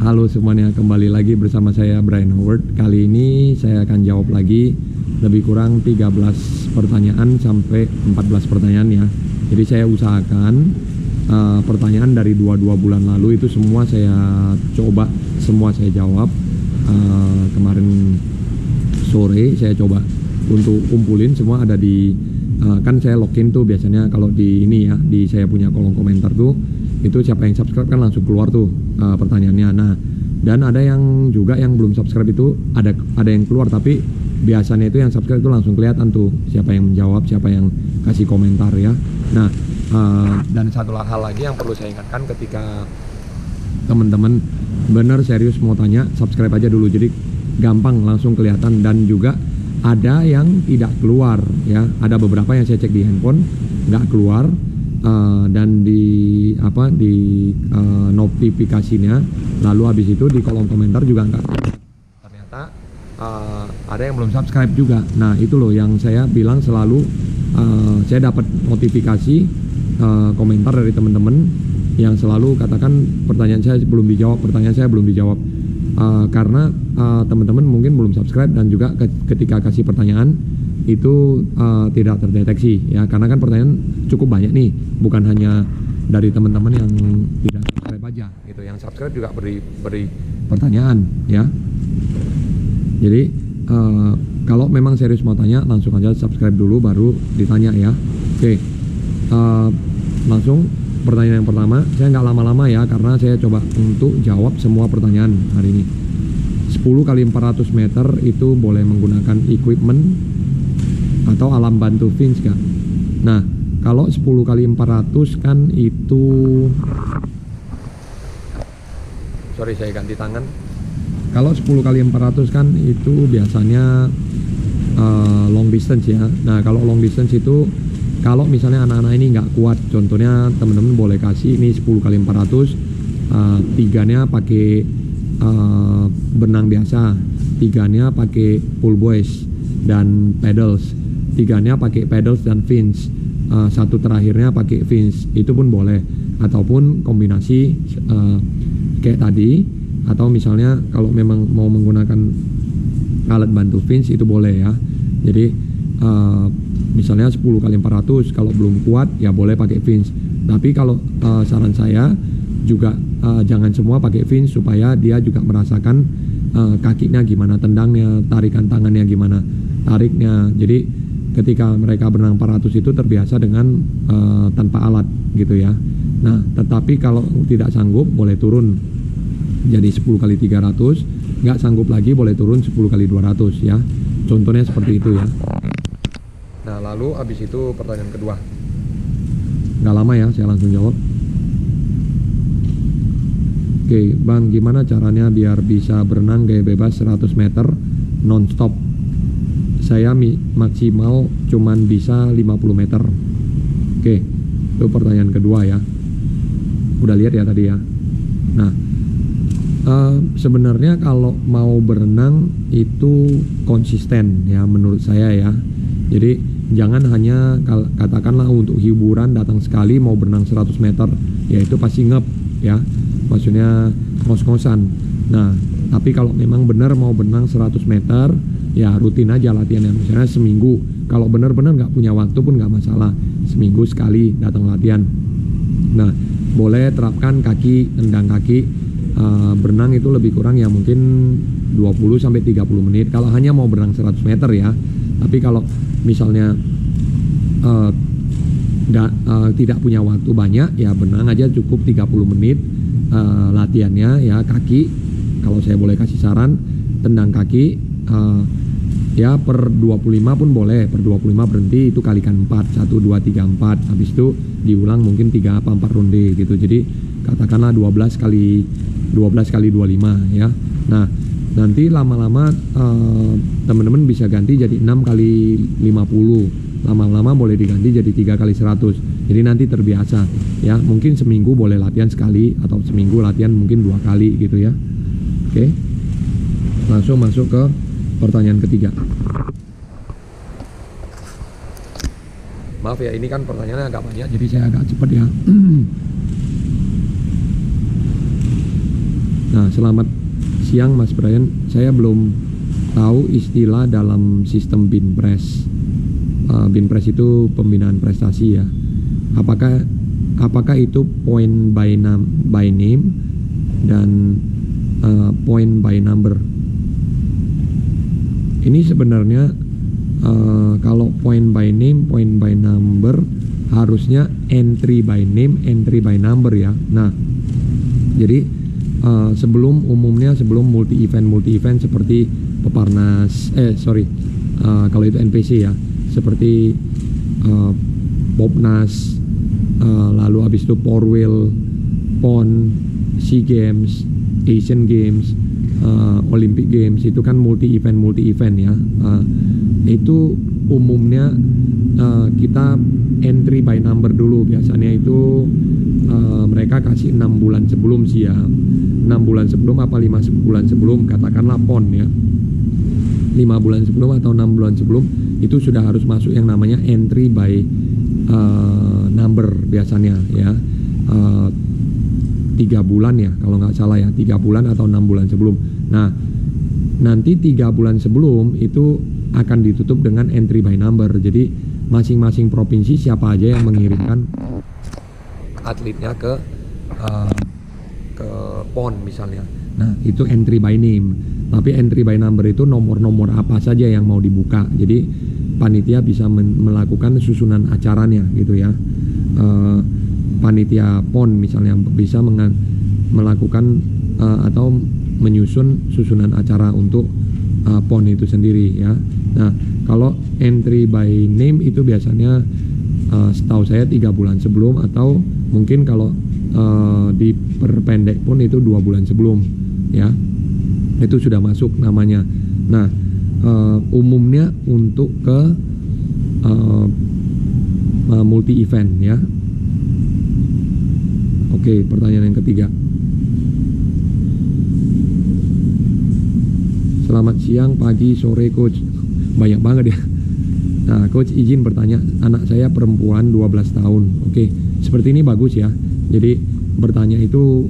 Halo semuanya, kembali lagi bersama saya Brian Howard. Kali ini saya akan jawab lagi lebih kurang 13 pertanyaan sampai 14 pertanyaan ya. Jadi saya usahakan pertanyaan dari 22 bulan lalu itu semua saya coba, semua saya jawab. Kemarin sore saya coba untuk kumpulin semua, ada di kan saya login tuh biasanya kalau di ini ya, di saya punya kolom komentar tuh, itu siapa yang subscribe kan langsung keluar tuh pertanyaannya. Nah, dan ada yang juga yang belum subscribe itu ada yang keluar, tapi biasanya itu yang subscribe itu langsung kelihatan tuh siapa yang menjawab, siapa yang kasih komentar ya. Nah, dan satu hal lagi yang perlu saya ingatkan, ketika teman-teman bener serius mau tanya, subscribe aja dulu, jadi gampang langsung kelihatan. Dan juga ada yang tidak keluar ya, ada beberapa yang saya cek di handphone nggak keluar. Dan di notifikasinya, lalu habis itu di kolom komentar juga enggak, ternyata ada yang belum subscribe juga. Nah itu loh yang saya bilang selalu, saya dapat notifikasi komentar dari teman-teman yang selalu katakan pertanyaan saya belum dijawab, karena teman-teman mungkin belum subscribe, dan juga ketika kasih pertanyaan itu tidak terdeteksi ya, karena kan pertanyaan cukup banyak nih, bukan hanya dari teman-teman yang tidak subscribe aja gitu, yang subscribe juga beri pertanyaan ya. Jadi kalau memang serius mau tanya, langsung aja subscribe dulu baru ditanya ya. Oke, langsung pertanyaan yang pertama. Saya nggak lama-lama ya, karena saya coba untuk jawab semua pertanyaan hari ini. 10 kali 400 meter itu boleh menggunakan equipment atau alam bantu fins kan? Nah, kalau 10 kali 400 kan itu, sorry saya ganti tangan. Kalau 10 kali 400 kan itu biasanya long distance ya. Nah, kalau long distance itu, kalau misalnya anak-anak ini nggak kuat, contohnya teman-teman boleh kasih ini 10 kali 400, tiganya pakai benang biasa, tiganya pakai pull buoys dan pedals, tiganya pakai pedals dan fins, satu terakhirnya pakai fins, itu pun boleh. Ataupun kombinasi kayak tadi, atau misalnya kalau memang mau menggunakan alat bantu fins itu boleh ya. Jadi misalnya 10 kali 400, kalau belum kuat ya boleh pakai fins. Tapi kalau saran saya juga jangan semua pakai fins, supaya dia juga merasakan kakinya gimana tendangnya, tarikan tangannya gimana tariknya. Jadi ketika mereka berenang 400 itu terbiasa dengan tanpa alat gitu ya. Nah, tetapi kalau tidak sanggup boleh turun jadi 10 kali 300, nggak sanggup lagi boleh turun 10 kali 200 ya. Contohnya seperti itu ya. Nah, lalu habis itu pertanyaan kedua. Nggak lama ya, saya langsung jawab. Oke, Bang, gimana caranya biar bisa berenang gaya bebas 100 meter non-stop? Saya maksimal cuman bisa 50 meter. Oke, itu pertanyaan kedua ya. Udah lihat ya tadi ya. Nah, sebenarnya kalau mau berenang itu konsisten ya menurut saya ya. Jadi jangan hanya katakanlah untuk hiburan datang sekali mau berenang 100 meter, ya itu pasti ngep ya. Maksudnya ngos-ngosan. Nah, tapi kalau memang benar mau berenang 100 meter, ya rutin aja latihannya, misalnya seminggu. Kalau benar-benar nggak punya waktu pun nggak masalah, seminggu sekali datang latihan. Nah, boleh terapkan kaki, tendang kaki. Berenang itu lebih kurang ya mungkin 20-30 menit kalau hanya mau berenang 100 meter ya. Tapi kalau misalnya tidak punya waktu banyak, ya berenang aja cukup 30 menit latihannya ya. Kaki, kalau saya boleh kasih saran, tendang kaki ya per 25 pun boleh, per 25 berhenti, itu kalikan 4, 1, 2, 3, 4, habis itu diulang mungkin 3 apa 4 ronde gitu. Jadi katakanlah 12 kali 25 ya. Nah, nanti lama-lama teman-teman bisa ganti jadi 6 kali 50, lama-lama boleh diganti jadi 3 kali 100. Jadi nanti terbiasa ya, mungkin seminggu boleh latihan sekali, atau seminggu latihan mungkin 2 kali gitu ya. Oke, langsung masuk ke pertanyaan ketiga. Maaf ya, ini kan pertanyaannya agak banyak, jadi saya agak cepat ya. Nah, selamat siang Mas Brian. Saya belum tahu istilah dalam sistem BINPRES. BINPRES itu pembinaan prestasi ya. Apakah itu point by name dan point by number? Ini sebenarnya kalau point by name, point by number harusnya entry by name, entry by number ya. Nah, jadi sebelum multi event seperti Peparnas, kalau itu NPC ya, seperti Popnas, lalu habis itu Porwil, PON, SEA Games, Asian Games, Olympic Games, itu kan multi event ya. Itu umumnya kita entry by number dulu. Biasanya itu mereka kasih 6 bulan sebelum sih ya, 6 bulan sebelum apa 5 bulan sebelum, katakanlah PON ya, 5 bulan sebelum atau 6 bulan sebelum itu sudah harus masuk yang namanya entry by number biasanya ya. 3 bulan ya kalau nggak salah ya, 3 bulan atau 6 bulan sebelum. Nah, nanti 3 bulan sebelum itu akan ditutup dengan entry by number. Jadi masing-masing provinsi siapa aja yang mengirimkan atletnya ke PON misalnya. Nah, itu entry by name. Tapi entry by number itu nomor-nomor apa saja yang mau dibuka. Jadi panitia bisa melakukan susunan acaranya gitu ya. Panitia PON misalnya bisa melakukan atau menyusun susunan acara untuk PON itu sendiri ya. Nah, kalau entry by name itu biasanya setahu saya 3 bulan sebelum, atau mungkin kalau diperpendek pun itu 2 bulan sebelum ya, itu sudah masuk namanya. Nah, umumnya untuk ke multi event ya. Oke, pertanyaan yang ketiga. Selamat siang, pagi, sore coach. Banyak banget ya. Nah, coach izin bertanya, anak saya perempuan 12 tahun. Oke, seperti ini bagus ya. Jadi bertanya itu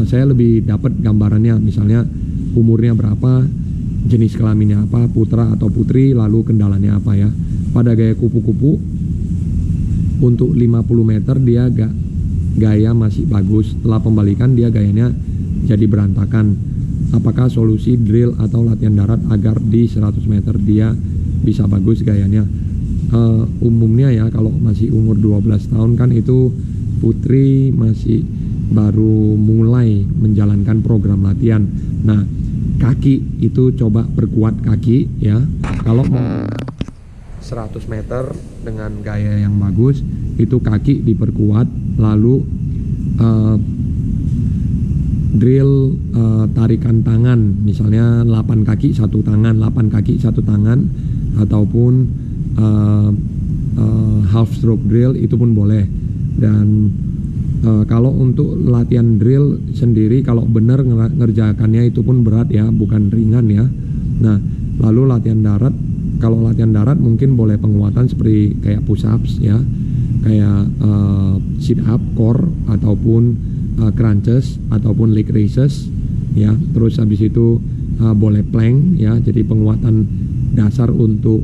saya lebih dapat gambarannya, misalnya umurnya berapa, jenis kelaminnya apa, putra atau putri, lalu kendalanya apa ya. Pada gaya kupu-kupu untuk 50 meter dia gaya masih bagus. Setelah pembalikan dia gayanya jadi berantakan. Apakah solusi drill atau latihan darat agar di 100 meter dia bisa bagus gayanya? Umumnya ya kalau masih umur 12 tahun kan itu putri masih baru mulai menjalankan program latihan. Nah, kaki itu coba perkuat kaki ya. Kalau mau 100 meter dengan gaya yang bagus itu kaki diperkuat, lalu drill tarikan tangan, misalnya 8 kaki 1 tangan, 8 kaki 1 tangan, ataupun half stroke drill itu pun boleh. Dan kalau untuk latihan drill sendiri, kalau benar ngerjakannya itu pun berat ya, bukan ringan ya. Nah, lalu latihan darat, kalau latihan darat mungkin boleh penguatan seperti kayak push ups ya, kayak sit up, core, ataupun crunches, ataupun leg raises ya. Terus habis itu boleh plank ya, jadi penguatan dasar untuk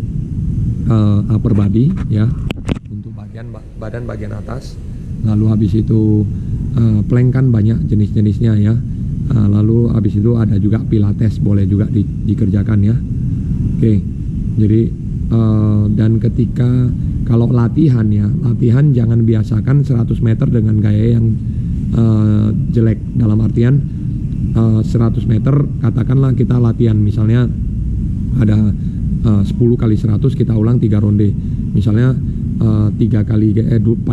upper body ya, untuk badan bagian atas. Lalu habis itu plank kan banyak jenis-jenisnya ya. Lalu habis itu ada juga pilates, boleh juga dikerjakan ya. Oke, jadi dan ketika kalau latihan ya, latihan jangan biasakan 100 meter dengan gaya yang jelek. Dalam artian 100 meter katakanlah kita latihan misalnya ada 10 kali 100, kita ulang 3 ronde misalnya, 4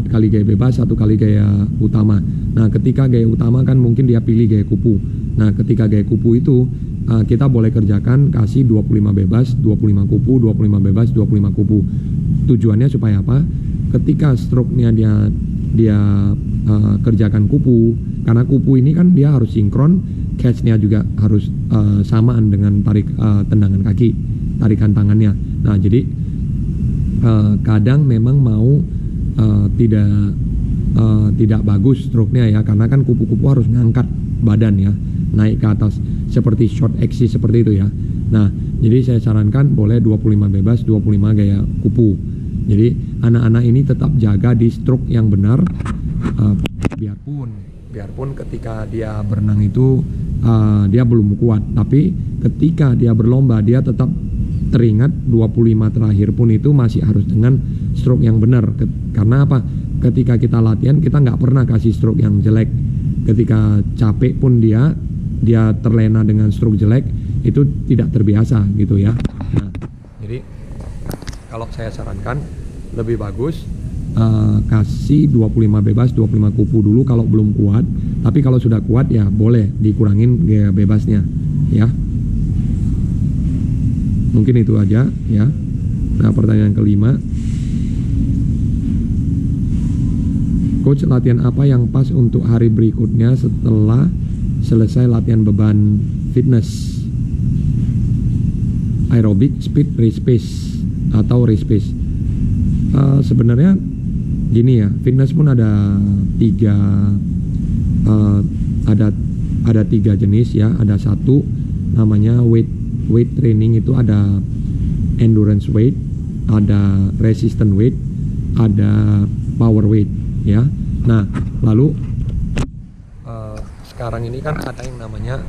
kali gaya bebas, 1 kali gaya utama. Nah, ketika gaya utama kan mungkin dia pilih gaya kupu. Nah, ketika gaya kupu itu kita boleh kerjakan kasih 25 bebas, 25 kupu, 25 bebas, 25 kupu. Tujuannya supaya apa? Ketika stroke-nya dia kerjakan kupu, karena kupu ini kan dia harus sinkron, catch-nya juga harus samaan dengan tarik tendangan kaki, tarikan tangannya. Nah, jadi kadang memang mau tidak bagus stroke-nya ya, karena kan kupu-kupu harus ngangkat badan ya, naik ke atas seperti short axis seperti itu ya. Nah, jadi saya sarankan boleh 25 bebas, 25 gaya kupu. Jadi anak-anak ini tetap jaga di stroke yang benar, biarpun ketika dia berenang itu dia belum kuat, tapi ketika dia berlomba dia tetap teringat 25 terakhir pun itu masih harus dengan stroke yang benar. Karena apa? Ketika kita latihan kita nggak pernah kasih stroke yang jelek. Ketika capek pun dia terlena dengan stroke jelek, itu tidak terbiasa gitu ya. Nah, jadi kalau saya sarankan lebih bagus kasih 25 bebas, 25 kupu dulu kalau belum kuat. Tapi kalau sudah kuat ya boleh dikurangin gaya bebasnya ya. Mungkin itu aja ya. Nah, pertanyaan kelima, coach, latihan apa yang pas untuk hari berikutnya setelah selesai latihan beban fitness? Aerobik, speed, race pace atau race pace. Sebenarnya gini ya, fitness pun ada tiga jenis ya. Ada satu namanya weight training, itu ada endurance weight, ada resistance weight, ada power weight ya. Nah, lalu sekarang ini kan ada yang namanya,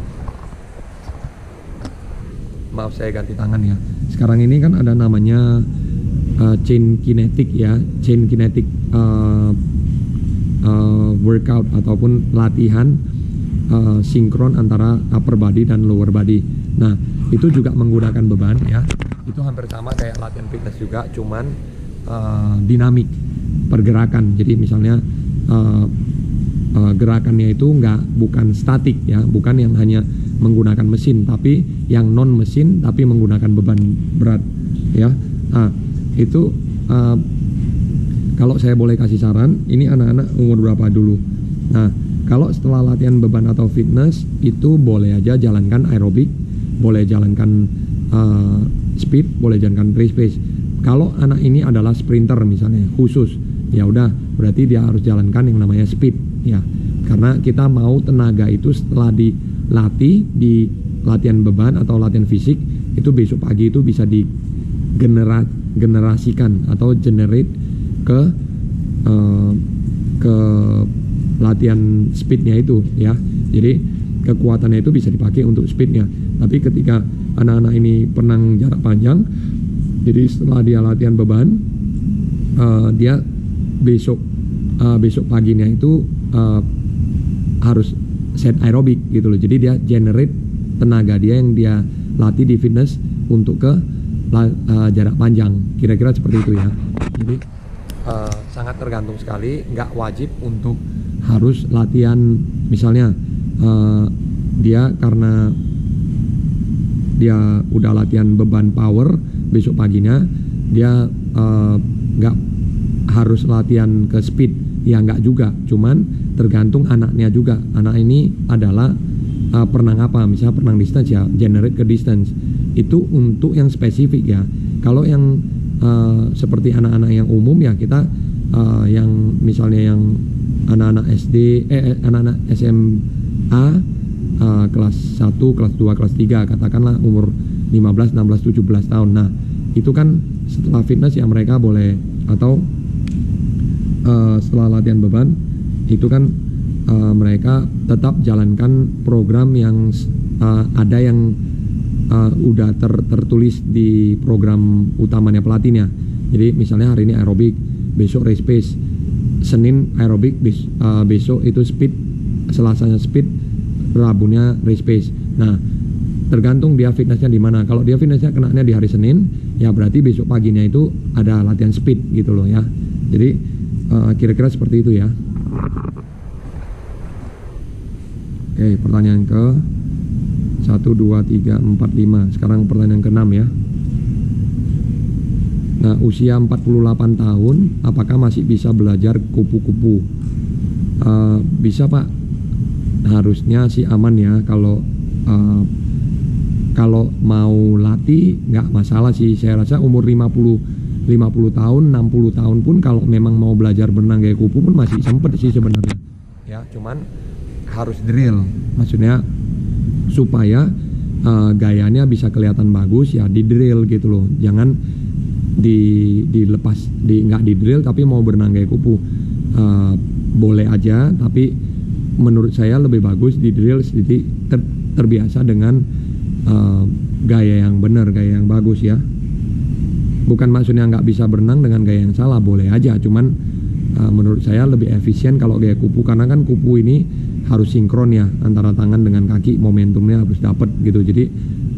maaf saya ganti tangan ya. Sekarang ini kan ada namanya chain kinetic ya, chain kinetic workout ataupun latihan sinkron antara upper body dan lower body. Nah, itu juga menggunakan beban ya. Itu hampir sama kayak latihan fitness juga, cuman dinamik pergerakan. Jadi misalnya gerakannya itu bukan statik ya, bukan yang hanya menggunakan mesin, tapi yang non mesin tapi menggunakan beban berat ya. Nah, itu kalau saya boleh kasih saran, ini anak-anak umur berapa dulu? Nah, kalau setelah latihan beban atau fitness itu boleh aja jalankan aerobik, boleh jalankan speed, boleh jalankan race pace. Kalau anak ini adalah sprinter misalnya khusus, ya udah berarti dia harus jalankan yang namanya speed ya. Karena kita mau tenaga itu setelah dilatih di latihan beban atau latihan fisik itu besok pagi itu bisa digenerasikan atau generate ke latihan speednya itu ya. Jadi kekuatannya itu bisa dipakai untuk speednya. Tapi ketika anak-anak ini penang jarak panjang, jadi setelah dia latihan beban, dia besok paginya itu harus set aerobik gitu loh. Jadi dia generate tenaga dia yang dia latih di fitness untuk ke jarak panjang. Kira-kira seperti itu ya. Jadi sangat tergantung sekali, nggak wajib untuk harus latihan. Misalnya dia karena dia udah latihan beban power, besok paginya dia nggak harus latihan ke speed ya, nggak juga. Cuman tergantung anaknya juga. Anak ini adalah penang apa, misalnya penang distance ya, generate ke distance. Itu untuk yang spesifik ya. Kalau yang seperti anak-anak yang umum ya, kita yang misalnya yang anak-anak SD, anak-anak SMA kelas 1, kelas 2, kelas 3, katakanlah umur 15, 16, 17 tahun. Nah, itu kan setelah fitness ya mereka boleh, atau setelah latihan beban itu kan mereka tetap jalankan program yang ada yang udah tertulis di program utamanya pelatihnya. Jadi misalnya hari ini aerobik, besok race pace, Senin aerobik, besok itu speed, Selasanya speed, Rabunya race pace. Nah, tergantung dia fitnessnya di mana. Kalau dia fitnessnya kenanya di hari Senin, ya berarti besok paginya itu ada latihan speed gitu loh ya. Jadi kira-kira seperti itu ya. Oke, pertanyaan ke 1, 2, 3, 4, 5. Sekarang pertanyaan ke-6 ya. Nah, usia 48 tahun, apakah masih bisa belajar kupu-kupu? Bisa Pak, harusnya sih aman ya. Kalau mau latih nggak masalah sih. Saya rasa umur 50 tahun, 60 tahun pun kalau memang mau belajar berenang kayak kupu pun masih sempet sih sebenarnya. Ya, cuman harus drill, maksudnya supaya gayanya bisa kelihatan bagus ya di drill gitu loh, jangan dilepas, nggak di drill tapi mau berenang gaya kupu. Boleh aja, tapi menurut saya lebih bagus di drill, jadi terbiasa dengan gaya yang benar, gaya yang bagus ya. Bukan maksudnya nggak bisa berenang dengan gaya yang salah, boleh aja, cuman menurut saya lebih efisien kalau gaya kupu, karena kan kupu ini harus sinkron ya antara tangan dengan kaki, momentumnya harus dapat gitu, jadi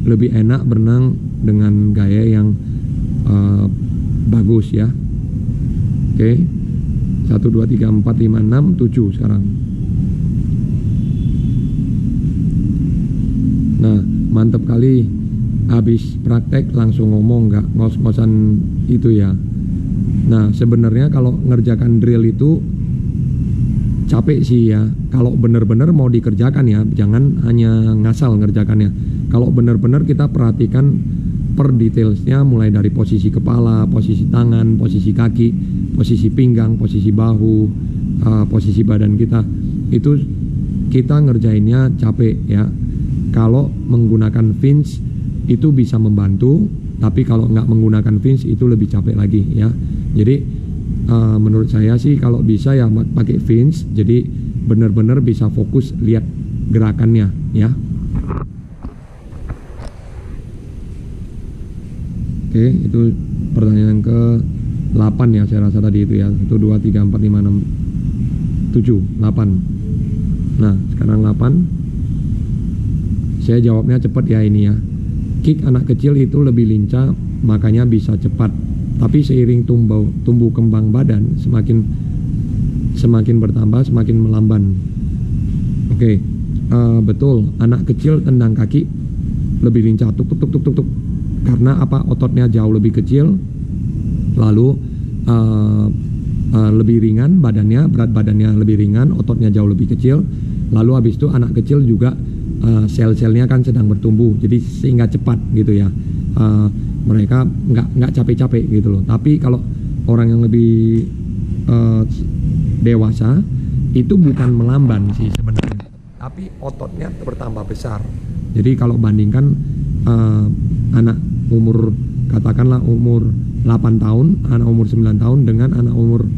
lebih enak berenang dengan gaya yang bagus ya. Oke, 1, 2, 3, 4, 5, 6, 7 sekarang. Nah, mantep kali, habis praktek langsung ngomong, nggak ngos-ngosan itu ya. Nah, sebenarnya kalau ngerjakan drill itu capek sih ya. Kalau bener-bener mau dikerjakan ya, jangan hanya ngasal ngerjakannya. Kalau bener-bener kita perhatikan per detailsnya, mulai dari posisi kepala, posisi tangan, posisi kaki, posisi pinggang, posisi bahu, posisi badan kita, itu kita ngerjainnya capek ya. Kalau menggunakan fins itu bisa membantu, tapi kalau nggak menggunakan fins itu lebih capek lagi ya. Jadi menurut saya sih kalau bisa ya pakai fins, jadi benar-benar bisa fokus lihat gerakannya ya. Oke, itu pertanyaan ke 8 ya, saya rasa tadi itu ya. 1, 2, 3, 4, 5, 6, 7, 8. Nah, sekarang 8. Saya jawabnya cepat ya ini ya. Kick anak kecil itu lebih lincah, makanya bisa cepat. Tapi seiring tumbuh kembang badan semakin bertambah, semakin melamban. Oke, betul. Anak kecil tendang kaki lebih lincah, tuk tuk tuk tuk tuk tuk. Karena apa? Ototnya jauh lebih kecil, lalu lebih ringan badannya, berat badannya lebih ringan, ototnya jauh lebih kecil. Lalu habis itu anak kecil juga sel-selnya kan sedang bertumbuh, jadi sehingga cepat gitu ya. Mereka nggak capek-capek gitu loh. Tapi kalau orang yang lebih dewasa itu bukan melamban sih sebenarnya, tapi ototnya bertambah besar. Jadi kalau bandingkan anak umur, katakanlah umur 8 tahun, anak umur 9 tahun dengan anak umur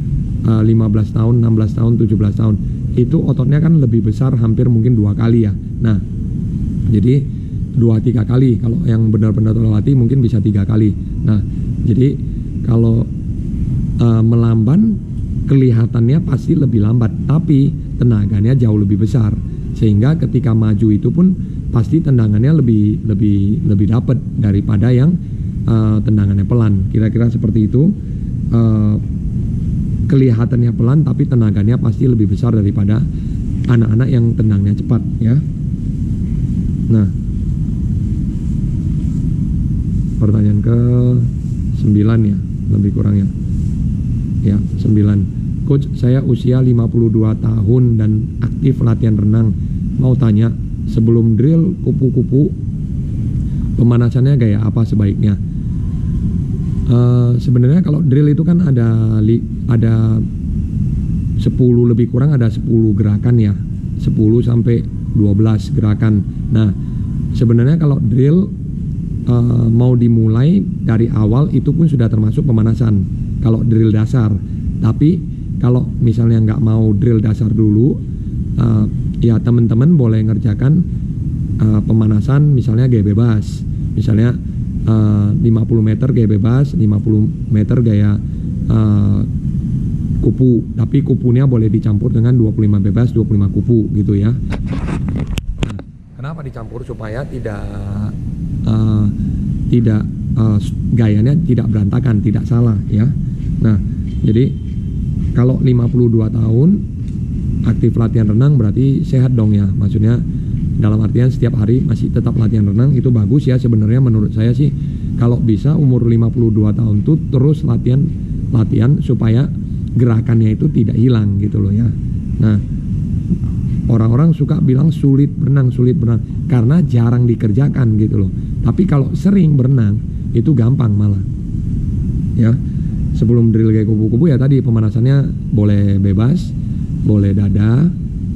15 tahun, 16 tahun, 17 tahun, itu ototnya kan lebih besar, hampir mungkin 2 kali ya. Nah, jadi 2-3 kali. Kalau yang benar-benar terlatih mungkin bisa 3 kali. Nah, jadi kalau melamban kelihatannya pasti lebih lambat, tapi tenaganya jauh lebih besar, sehingga ketika maju itu pun pasti tendangannya lebih dapat daripada yang tendangannya pelan. Kira-kira seperti itu. Kelihatannya pelan tapi tenaganya pasti lebih besar daripada anak-anak yang tendangnya cepat ya. Nah, pertanyaan ke 9 ya, lebih kurang ya. Ya, 9. Coach, saya usia 52 tahun dan aktif latihan renang. Mau tanya, sebelum drill kupu-kupu pemanasannya gaya apa sebaiknya? Sebenarnya kalau drill itu kan ada 10 lebih kurang, ada 10 gerakan ya, 10 sampai 12 gerakan. Nah, sebenarnya kalau drill mau dimulai dari awal itu pun sudah termasuk pemanasan kalau drill dasar. Tapi kalau misalnya nggak mau drill dasar dulu, ya teman-teman boleh ngerjakan pemanasan misalnya gaya bebas, misalnya 50 meter gaya bebas, 50 meter gaya kupu, tapi kupunya boleh dicampur dengan 25 bebas, 25 kupu gitu ya. Nah, kenapa dicampur? Supaya tidak gayanya tidak berantakan, tidak salah ya. Nah, jadi kalau 52 tahun aktif latihan renang berarti sehat dong ya, maksudnya dalam artian setiap hari masih tetap latihan renang, itu bagus ya sebenarnya. Menurut saya sih kalau bisa umur 52 tahun tuh terus latihan supaya gerakannya itu tidak hilang gitu loh ya. Nah, orang-orang suka bilang sulit berenang karena jarang dikerjakan gitu loh. Tapi kalau sering berenang itu gampang malah ya. Sebelum drill kayak kupu-kupu ya tadi pemanasannya boleh bebas, boleh dada,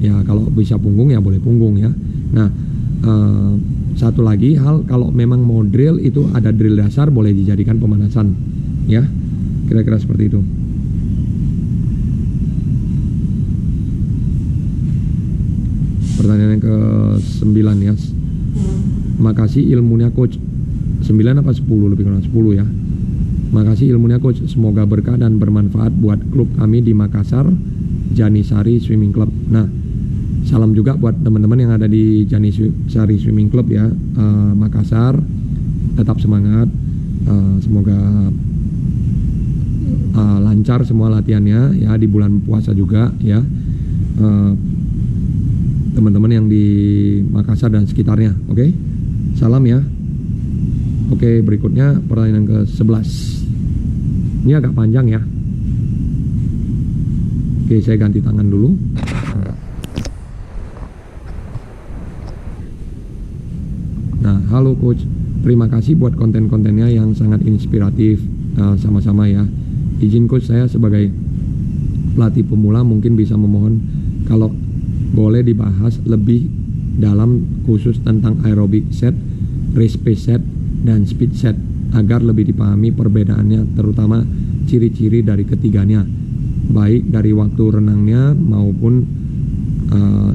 Ya kalau bisa punggung ya boleh punggung ya. Nah satu lagi hal, kalau memang mau drill itu ada drill dasar boleh dijadikan pemanasan ya, kira-kira seperti itu. Pertanyaan yang ke-9 ya. Makasih ilmunya coach. 9 apa 10 lebih kurang 10 ya. Makasih ilmunya coach, semoga berkah dan bermanfaat buat klub kami di Makassar, Janisari Swimming Club. Nah, salam juga buat teman-teman yang ada di Janisari Swimming Club ya, Makassar. Tetap semangat, semoga lancar semua latihannya ya di bulan puasa juga ya. Teman-teman yang di Makassar dan sekitarnya, oke? Salam ya. Oke, berikutnya pertanyaan ke-11. Ini agak panjang ya. Oke, saya ganti tangan dulu. Nah, halo coach. Terima kasih buat konten-kontennya yang sangat inspiratif. Sama-sama ya. Izin coach, saya sebagai pelatih pemula mungkin bisa memohon kalau boleh dibahas lebih dalam khusus tentang aerobic set, race pace set, dan speed set agar lebih dipahami perbedaannya, terutama ciri-ciri dari ketiganya, baik dari waktu renangnya maupun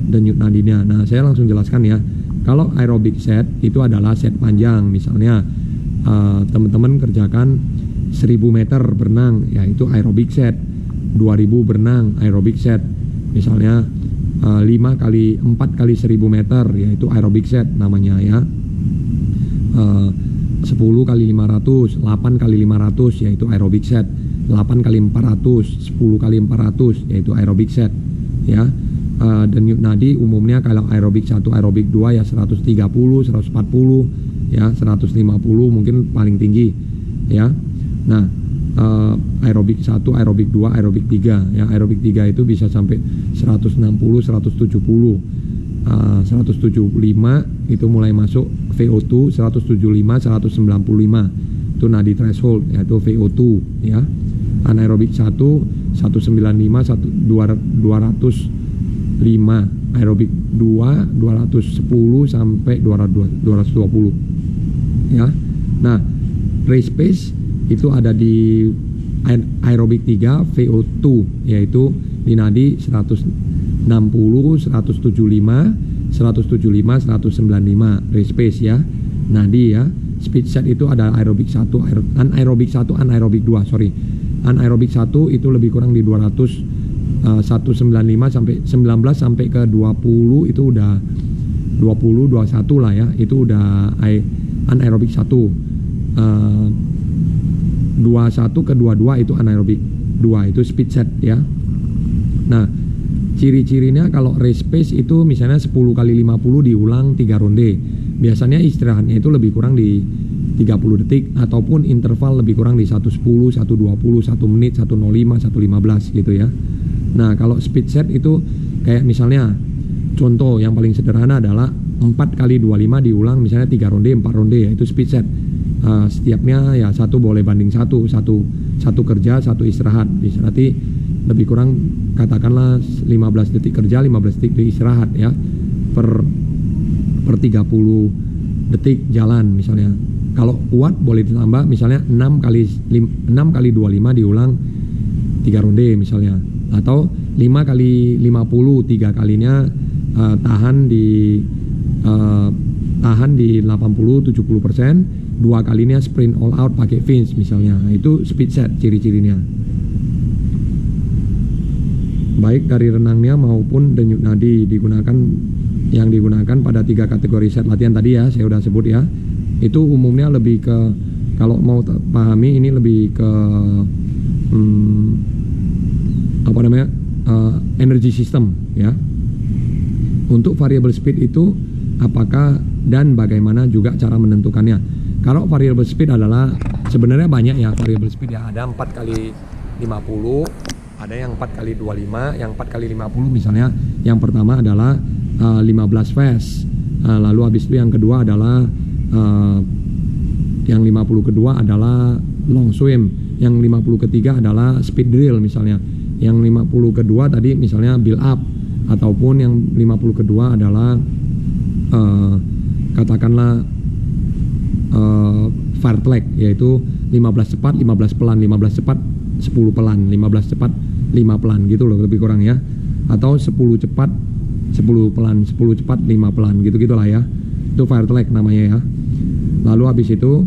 denyut nadinya. Nah, saya langsung jelaskan ya. Kalau aerobic set itu adalah set panjang, misalnya teman-teman kerjakan 1000 meter berenang, yaitu aerobic set. 2000 berenang, aerobic set. Misalnya 4 kali 1000 meter, yaitu aerobic set namanya ya. 10 kali 500, 8 kali 500 yaitu aerobic set. 8 kali 400, 10 kali 400 yaitu aerobic set ya. Denyut nadi umumnya kalau aerobic 1, aerobic 2 ya 130, 140 ya, 150 mungkin paling tinggi ya. Nah, aerobic 1, aerobic 2, aerobic 3 ya. Aerobic 3 itu bisa sampai 160, 170. 175 itu mulai masuk VO2, 175, 195 itu nadi threshold yaitu VO2 ya. Anaerobik 1, 195, 205. Aerobik 2, 210 sampai 220 ya. Nah, race pace itu ada di aerobik 3 VO2 yaitu di nadi 160, 175, 195, race pace ya. Nadi ya. Speed set itu ada aerobik 1, anaerobik 1, anaerobik 2, sorry. Anaerobik 1 itu lebih kurang di 200, 195 sampai 19 sampai ke 20 itu udah 20, 21 lah ya. Itu udah anaerobik 1. 21 ke 22 itu anaerobik 2, itu speed set ya. Nah, ciri-cirinya kalau race pace itu misalnya 10 kali 50 diulang 3 ronde. Biasanya istirahatnya itu lebih kurang di 30 detik ataupun interval lebih kurang di 110, 120, 1 menit, 105, 115 gitu ya. Nah, kalau speed set itu kayak misalnya contoh yang paling sederhana adalah 4 kali 25 diulang misalnya 3 ronde, 4 ronde ya, itu speed set. Setiapnya ya 1 boleh banding 1 kerja, 1 istirahat. Berarti lebih kurang katakanlah 15 detik kerja, 15 detik istirahat ya. Per 30 detik jalan misalnya. Kalau kuat boleh ditambah misalnya 6 kali 25 diulang 3 ronde misalnya, atau 5 kali 50 3 kalinya tahan di 80-70%, 2 kalinya sprint all out pakai fins misalnya. Nah, itu speed set ciri-cirinya. Baik dari renangnya maupun denyut nadi yang digunakan pada 3 kategori set latihan tadi ya, saya udah sebut ya. Itu umumnya lebih ke, kalau mau pahami ini lebih ke energy system ya. Untuk variable speed itu apakah dan bagaimana juga cara menentukannya. Kalau variable speed adalah sebenarnya banyak ya variable speed ya. Ada 4 kali 50, ada yang 4 kali 25, yang 4 kali 50 misalnya yang pertama adalah 15 fast, lalu habis itu yang kedua adalah yang 50 kedua adalah long swim, yang 50 ketiga adalah speed drill misalnya, yang 50 kedua tadi misalnya build up, ataupun yang 50 kedua adalah katakanlah fartlek, yaitu 15 cepat 15 pelan, 15 cepat 10 pelan, 15 cepat 5 pelan gitu loh, lebih kurang ya. Atau 10 cepat 10 pelan, 10 cepat 5 pelan gitu-gitulah ya. Itu fartlek namanya ya. Lalu habis itu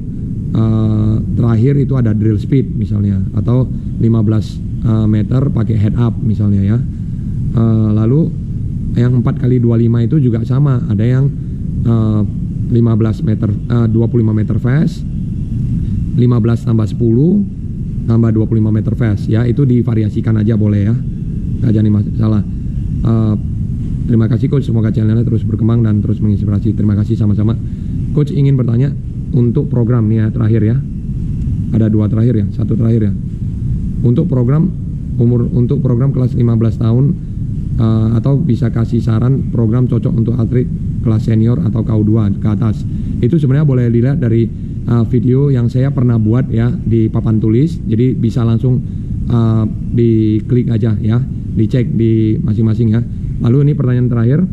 terakhir itu ada drill speed misalnya, atau 15 meter pakai head up misalnya ya. Lalu yang 4x25 itu juga sama, ada yang 15 meter 25 meter fast, 15 tambah 10 tambah 25 meter fast ya. Itu divariasikan aja boleh ya, nggak jadi masalah. Terima kasih coach, semoga channelnya terus berkembang dan terus menginspirasi. Terima kasih sama-sama. Coach ingin bertanya untuk program nih ya, terakhir ya, ada 2 terakhir ya, 1 terakhir ya. Untuk program untuk program kelas 15 tahun atau bisa kasih saran program cocok untuk atlet kelas senior atau KU2 ke atas. Itu sebenarnya boleh dilihat dari video yang saya pernah buat ya di papan tulis. Jadi bisa langsung diklik aja ya, dicek di masing-masing ya. Lalu ini pertanyaan terakhir,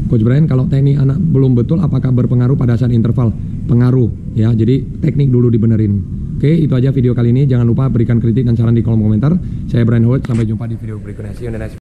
Coach Brian, kalau teknik anak belum betul apakah berpengaruh pada saat interval? Pengaruh ya, jadi teknik dulu dibenerin. Oke, itu aja video kali ini. Jangan lupa berikan kritik dan saran di kolom komentar. Saya Brian Howard, sampai jumpa di video berikutnya. See you in the next